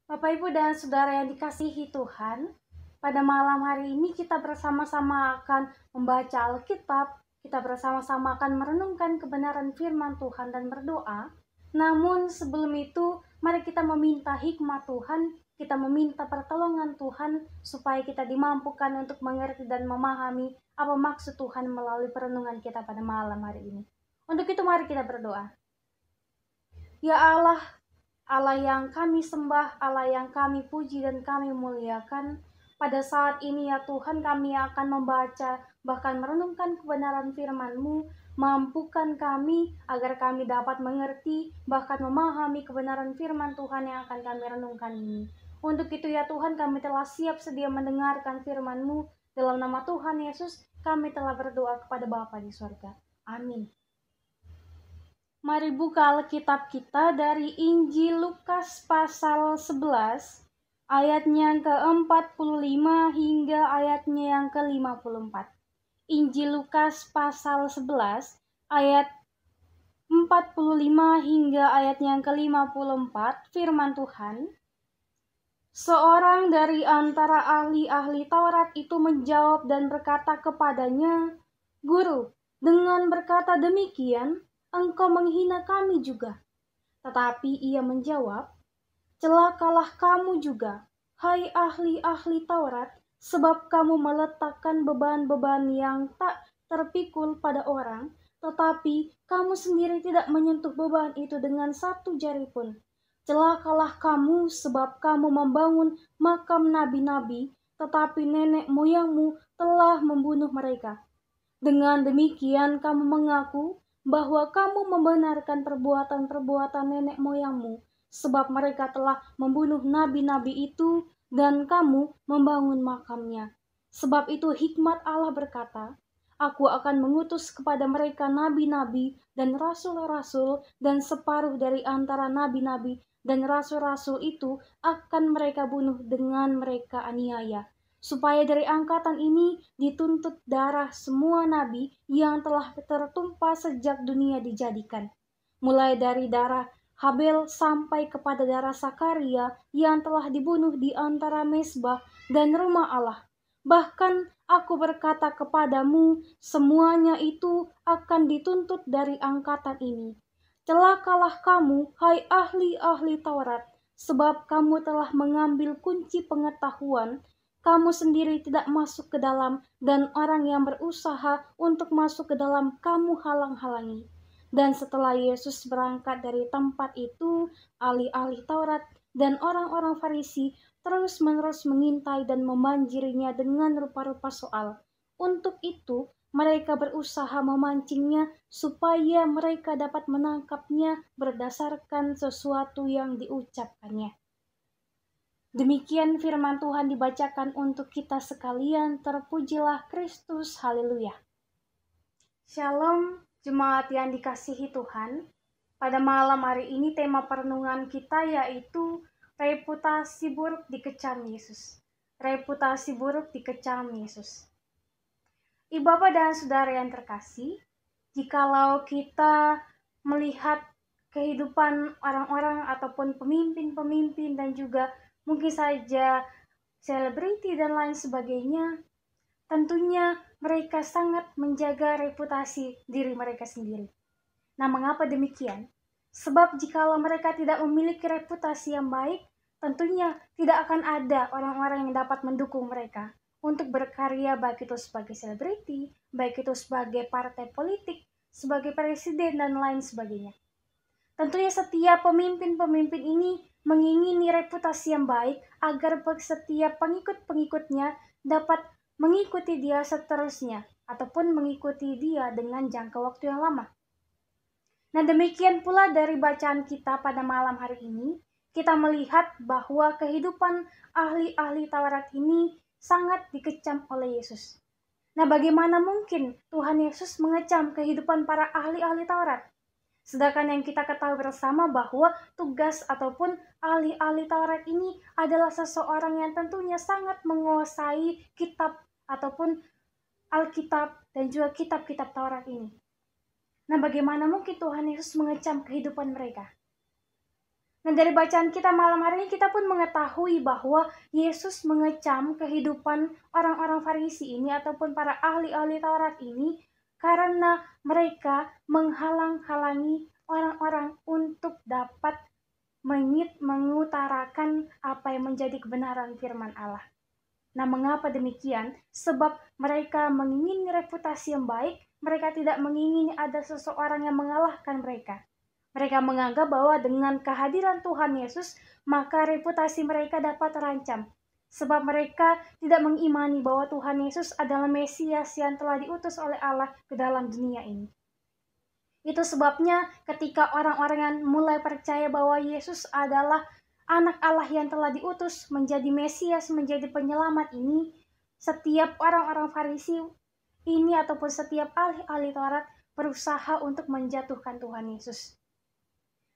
Bapak, Ibu, dan Saudara yang dikasihi Tuhan, pada malam hari ini kita bersama-sama akan membaca Alkitab, kita bersama-sama akan merenungkan kebenaran firman Tuhan dan berdoa. Namun sebelum itu, mari kita meminta hikmat Tuhan, kita meminta pertolongan Tuhan, supaya kita dimampukan untuk mengerti dan memahami apa maksud Tuhan melalui perenungan kita pada malam hari ini. Untuk itu mari kita berdoa. Ya Allah, Allah yang kami sembah, Allah yang kami puji dan kami muliakan, pada saat ini ya Tuhan kami akan membaca, bahkan merenungkan kebenaran firman-Mu, mampukan kami agar kami dapat mengerti, bahkan memahami kebenaran firman Tuhan yang akan kami renungkan ini. Untuk itu ya Tuhan kami telah siap sedia mendengarkan firman-Mu, dalam nama Tuhan Yesus kami telah berdoa kepada Bapa di surga. Amin. Mari buka Alkitab kita dari Injil Lukas pasal 11, ayatnya yang ke-45 hingga ayatnya yang ke-54. Injil Lukas pasal 11, ayat 45 hingga ayatnya yang ke-54, firman Tuhan. Seorang dari antara ahli-ahli Taurat itu menjawab dan berkata kepadanya, "Guru, dengan berkata demikian, engkau menghina kami juga." Tetapi ia menjawab, "Celakalah kamu juga, hai ahli-ahli Taurat, sebab kamu meletakkan beban-beban yang tak terpikul pada orang, tetapi kamu sendiri tidak menyentuh beban itu dengan satu jari pun. Celakalah kamu, sebab kamu membangun makam nabi-nabi, tetapi nenek moyangmu telah membunuh mereka. Dengan demikian kamu mengaku bahwa kamu membenarkan perbuatan-perbuatan nenek moyangmu, sebab mereka telah membunuh nabi-nabi itu dan kamu membangun makamnya. Sebab itu hikmat Allah berkata, Aku akan mengutus kepada mereka nabi-nabi dan rasul-rasul, dan separuh dari antara nabi-nabi dan rasul-rasul itu akan mereka bunuh dengan mereka aniaya, supaya dari angkatan ini dituntut darah semua nabi yang telah tertumpah sejak dunia dijadikan, mulai dari darah Habel sampai kepada darah Sakaria yang telah dibunuh di antara mezbah dan rumah Allah. Bahkan aku berkata kepadamu, semuanya itu akan dituntut dari angkatan ini. Celakalah kamu, hai ahli-ahli Taurat, sebab kamu telah mengambil kunci pengetahuan. Kamu sendiri tidak masuk ke dalam, dan orang yang berusaha untuk masuk ke dalam kamu halang-halangi. Dan setelah Yesus berangkat dari tempat itu, ahli-ahli Taurat dan orang-orang Farisi terus-menerus mengintai dan membanjirinya dengan rupa-rupa soal. Untuk itu, mereka berusaha memancingnya supaya mereka dapat menangkapnya berdasarkan sesuatu yang diucapkannya. Demikian firman Tuhan dibacakan untuk kita sekalian. Terpujilah Kristus, haleluya. Shalom, jemaat yang dikasihi Tuhan. Pada malam hari ini tema perenungan kita yaitu reputasi buruk dikecam Yesus. Reputasi buruk dikecam Yesus. Ibu bapak dan saudara yang terkasih, jikalau kita melihat kehidupan orang-orang ataupun pemimpin-pemimpin dan juga mungkin saja selebriti dan lain sebagainya, tentunya mereka sangat menjaga reputasi diri mereka sendiri. Nah, mengapa demikian? Sebab jikalau mereka tidak memiliki reputasi yang baik, tentunya tidak akan ada orang-orang yang dapat mendukung mereka untuk berkarya, baik itu sebagai selebriti, baik itu sebagai partai politik, sebagai presiden, dan lain sebagainya. Tentunya setiap pemimpin-pemimpin ini mengingini reputasi yang baik agar setiap pengikut-pengikutnya dapat mengikuti dia seterusnya ataupun mengikuti dia dengan jangka waktu yang lama. Nah, demikian pula dari bacaan kita pada malam hari ini, kita melihat bahwa kehidupan ahli-ahli Taurat ini sangat dikecam oleh Yesus. Nah, bagaimana mungkin Tuhan Yesus mengecam kehidupan para ahli-ahli Taurat? Sedangkan yang kita ketahui bersama bahwa tugas ataupun ahli-ahli Taurat ini adalah seseorang yang tentunya sangat menguasai kitab ataupun Alkitab dan juga kitab-kitab Taurat ini. Nah, bagaimana mungkin Tuhan Yesus mengecam kehidupan mereka? Nah, dari bacaan kita malam hari ini kita pun mengetahui bahwa Yesus mengecam kehidupan orang-orang Farisi ini ataupun para ahli-ahli Taurat ini karena mereka menghalang-halangi orang-orang untuk dapat mengutarakan apa yang menjadi kebenaran firman Allah. Nah, mengapa demikian? Sebab mereka mengingini reputasi yang baik, mereka tidak mengingini ada seseorang yang mengalahkan mereka. Mereka menganggap bahwa dengan kehadiran Tuhan Yesus, maka reputasi mereka dapat terancam. Sebab mereka tidak mengimani bahwa Tuhan Yesus adalah Mesias yang telah diutus oleh Allah ke dalam dunia ini. Itu sebabnya ketika orang-orang yang mulai percaya bahwa Yesus adalah anak Allah yang telah diutus menjadi Mesias, menjadi penyelamat ini, setiap orang-orang Farisi ini ataupun setiap ahli-ahli Taurat berusaha untuk menjatuhkan Tuhan Yesus.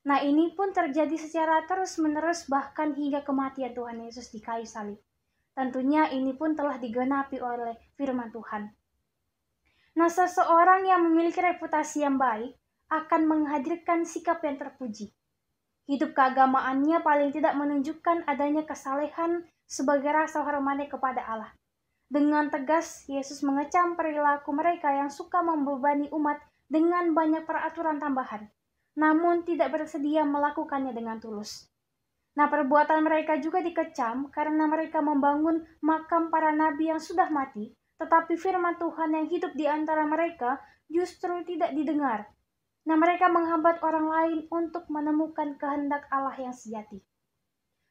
Nah, ini pun terjadi secara terus-menerus bahkan hingga kematian Tuhan Yesus di kayu salib. Tentunya ini pun telah digenapi oleh firman Tuhan. Nah, seseorang yang memiliki reputasi yang baik akan menghadirkan sikap yang terpuji. Hidup keagamaannya paling tidak menunjukkan adanya kesalehan sebagai rasa hormatnya kepada Allah. Dengan tegas, Yesus mengecam perilaku mereka yang suka membebani umat dengan banyak peraturan tambahan, namun tidak bersedia melakukannya dengan tulus. Nah, perbuatan mereka juga dikecam karena mereka membangun makam para nabi yang sudah mati, tetapi firman Tuhan yang hidup di antara mereka justru tidak didengar. Nah, mereka menghambat orang lain untuk menemukan kehendak Allah yang sejati.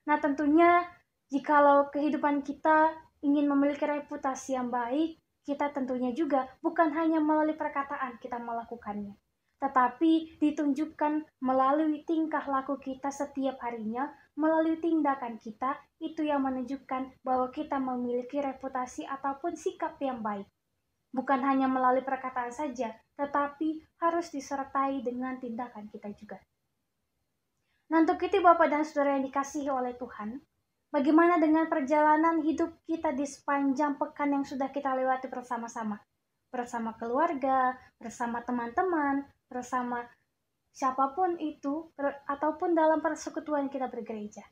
Nah, tentunya jikalau kehidupan kita ingin memiliki reputasi yang baik, kita tentunya juga bukan hanya melalui perkataan kita melakukannya, tetapi ditunjukkan melalui tingkah laku kita setiap harinya, melalui tindakan kita, itu yang menunjukkan bahwa kita memiliki reputasi ataupun sikap yang baik. Bukan hanya melalui perkataan saja, tetapi harus disertai dengan tindakan kita juga. Nah, untuk itu Bapak dan Saudara yang dikasihi oleh Tuhan, bagaimana dengan perjalanan hidup kita di sepanjang pekan yang sudah kita lewati bersama-sama? Bersama keluarga, bersama teman-teman, bersama siapapun itu, ataupun dalam persekutuan kita bergereja.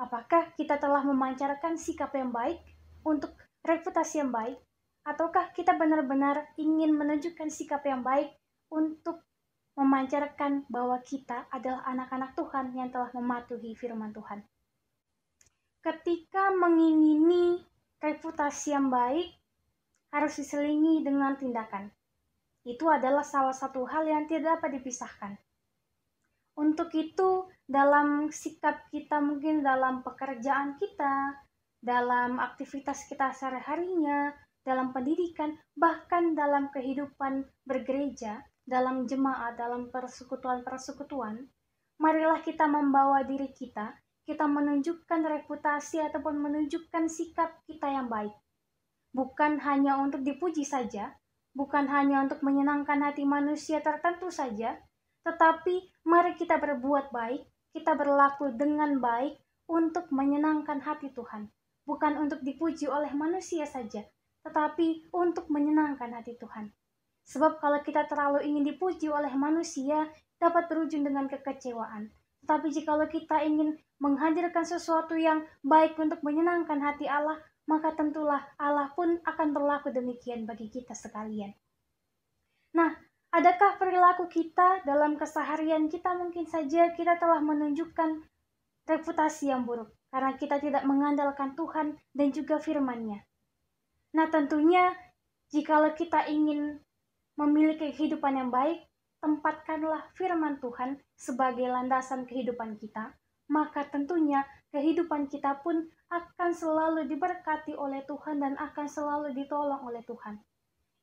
Apakah kita telah memancarkan sikap yang baik untuk reputasi yang baik? Ataukah kita benar-benar ingin menunjukkan sikap yang baik untuk memancarkan bahwa kita adalah anak-anak Tuhan yang telah mematuhi firman Tuhan? Ketika mengingini reputasi yang baik, harus diselingi dengan tindakan. Itu adalah salah satu hal yang tidak dapat dipisahkan. Untuk itu, dalam sikap kita mungkin dalam pekerjaan kita, dalam aktivitas kita sehari-harinya, dalam pendidikan, bahkan dalam kehidupan bergereja, dalam jemaat, dalam persekutuan-persekutuan, marilah kita membawa diri kita menunjukkan reputasi ataupun menunjukkan sikap kita yang baik. Bukan hanya untuk dipuji saja, bukan hanya untuk menyenangkan hati manusia tertentu saja, tetapi mari kita berbuat baik, kita berlaku dengan baik untuk menyenangkan hati Tuhan. Bukan untuk dipuji oleh manusia saja, tetapi untuk menyenangkan hati Tuhan. Sebab kalau kita terlalu ingin dipuji oleh manusia, dapat berujung dengan kekecewaan. Tetapi jikalau kita ingin menghadirkan sesuatu yang baik untuk menyenangkan hati Allah, maka tentulah Allah pun akan berlaku demikian bagi kita sekalian. Nah, adakah perilaku kita dalam keseharian kita mungkin saja kita telah menunjukkan reputasi yang buruk karena kita tidak mengandalkan Tuhan dan juga firman-Nya. Nah, tentunya jikalau kita ingin memiliki kehidupan yang baik, tempatkanlah firman Tuhan sebagai landasan kehidupan kita, maka tentunya kehidupan kita pun akan selalu diberkati oleh Tuhan dan akan selalu ditolong oleh Tuhan.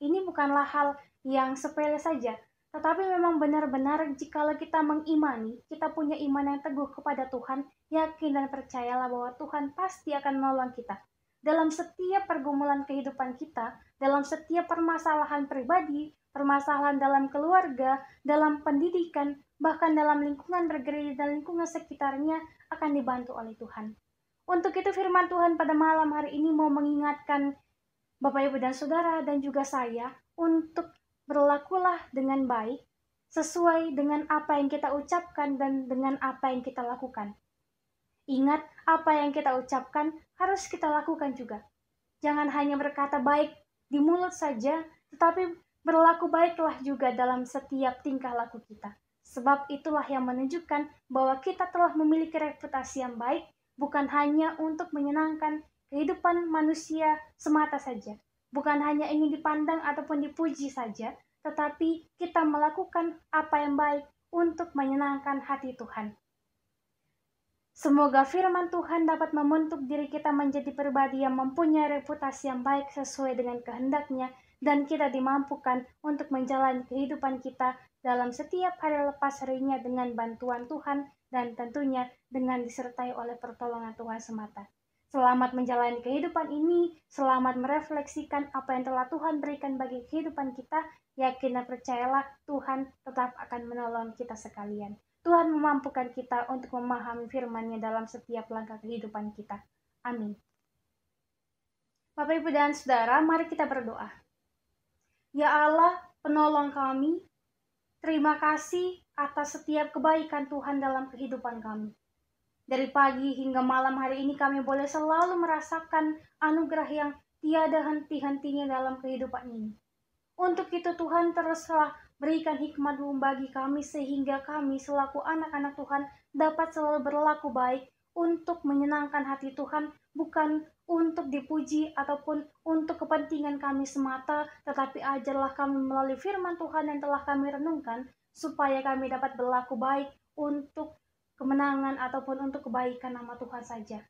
Ini bukanlah hal yang sepele saja, tetapi memang benar-benar jikalau kita mengimani, kita punya iman yang teguh kepada Tuhan, yakin dan percayalah bahwa Tuhan pasti akan menolong kita. Dalam setiap pergumulan kehidupan kita, dalam setiap permasalahan pribadi, permasalahan dalam keluarga, dalam pendidikan, bahkan dalam lingkungan bergereja dan lingkungan sekitarnya akan dibantu oleh Tuhan. Untuk itu firman Tuhan pada malam hari ini mau mengingatkan Bapak, Ibu, dan Saudara dan juga saya untuk berlakulah dengan baik, sesuai dengan apa yang kita ucapkan dan dengan apa yang kita lakukan. Ingat, apa yang kita ucapkan harus kita lakukan juga. Jangan hanya berkata baik di mulut saja, tetapi berlaku baiklah juga dalam setiap tingkah laku kita. Sebab itulah yang menunjukkan bahwa kita telah memiliki reputasi yang baik, bukan hanya untuk menyenangkan kehidupan manusia semata saja. Bukan hanya ingin dipandang ataupun dipuji saja, tetapi kita melakukan apa yang baik untuk menyenangkan hati Tuhan. Semoga firman Tuhan dapat membentuk diri kita menjadi pribadi yang mempunyai reputasi yang baik sesuai dengan kehendak-Nya, dan kita dimampukan untuk menjalani kehidupan kita dalam setiap hari lepas harinya dengan bantuan Tuhan dan tentunya dengan disertai oleh pertolongan Tuhan semata. Selamat menjalani kehidupan ini, selamat merefleksikan apa yang telah Tuhan berikan bagi kehidupan kita. Yakin dan percayalah Tuhan tetap akan menolong kita sekalian. Tuhan memampukan kita untuk memahami firman-Nya dalam setiap langkah kehidupan kita. Amin. Bapak, Ibu, dan Saudara, mari kita berdoa. Ya Allah, penolong kami, terima kasih atas setiap kebaikan Tuhan dalam kehidupan kami. Dari pagi hingga malam hari ini kami boleh selalu merasakan anugerah yang tiada henti-hentinya dalam kehidupan ini. Untuk itu Tuhan teruslah berikan hikmat-Mu bagi kami sehingga kami selaku anak-anak Tuhan dapat selalu berlaku baik untuk menyenangkan hati Tuhan, bukan untuk dipuji ataupun untuk kepentingan kami semata, tetapi ajarlah kami melalui firman Tuhan yang telah kami renungkan, supaya kami dapat berlaku baik untuk kemenangan ataupun untuk kebaikan nama Tuhan saja.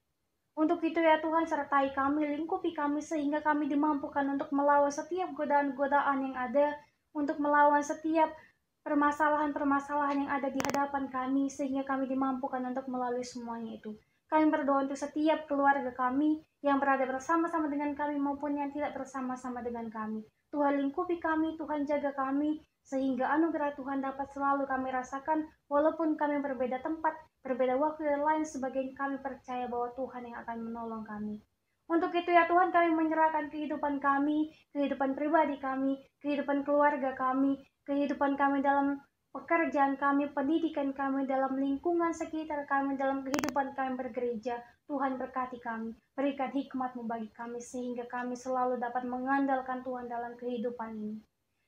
Untuk itu ya Tuhan, sertai kami, lingkupi kami sehingga kami dimampukan untuk melawan setiap godaan-godaan yang ada, untuk melawan setiap permasalahan-permasalahan yang ada di hadapan kami, sehingga kami dimampukan untuk melalui semuanya itu. Kami berdoa untuk setiap keluarga kami yang berada bersama-sama dengan kami maupun yang tidak bersama-sama dengan kami. Tuhan lingkupi kami, Tuhan jaga kami, sehingga anugerah Tuhan dapat selalu kami rasakan, walaupun kami berbeda tempat, berbeda waktu dan lain sebagainya. Kami percaya bahwa Tuhan yang akan menolong kami. Untuk itu ya Tuhan, kami menyerahkan kehidupan kami, kehidupan pribadi kami, kehidupan keluarga kami, kehidupan kami dalam pekerjaan kami, pendidikan kami, dalam lingkungan sekitar kami, dalam kehidupan kami bergereja. Tuhan berkati kami, berikan hikmat-Mu bagi kami sehingga kami selalu dapat mengandalkan Tuhan dalam kehidupan ini.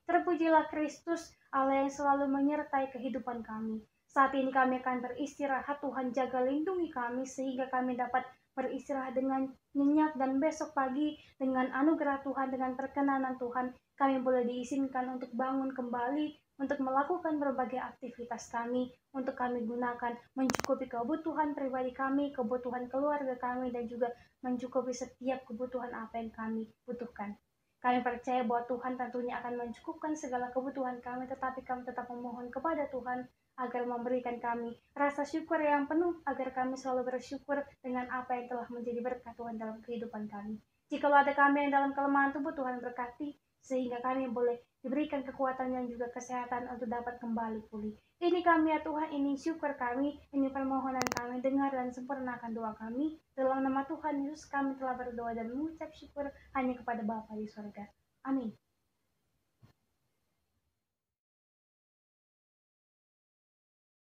Terpujilah Kristus, Allah yang selalu menyertai kehidupan kami. Saat ini kami akan beristirahat, Tuhan jaga lindungi kami sehingga kami dapat beristirahat dengan nyenyak, dan besok pagi dengan anugerah Tuhan, dengan perkenanan Tuhan, kami boleh diizinkan untuk bangun kembali, untuk melakukan berbagai aktivitas kami, untuk kami gunakan mencukupi kebutuhan pribadi kami, kebutuhan keluarga kami, dan juga mencukupi setiap kebutuhan apa yang kami butuhkan. Kami percaya bahwa Tuhan tentunya akan mencukupkan segala kebutuhan kami, tetapi kami tetap memohon kepada Tuhan agar memberikan kami rasa syukur yang penuh, agar kami selalu bersyukur dengan apa yang telah menjadi berkat Tuhan dalam kehidupan kami. Jikalau ada kami yang dalam kelemahan tubuh, Tuhan berkati, sehingga kami boleh diberikan kekuatan dan juga kesehatan untuk dapat kembali pulih. Ini kami ya Tuhan, ini syukur kami, ini permohonan kami, dengar dan sempurnakan doa kami. Dalam nama Tuhan Yesus kami telah berdoa dan mengucap syukur hanya kepada Bapa di surga. Amin.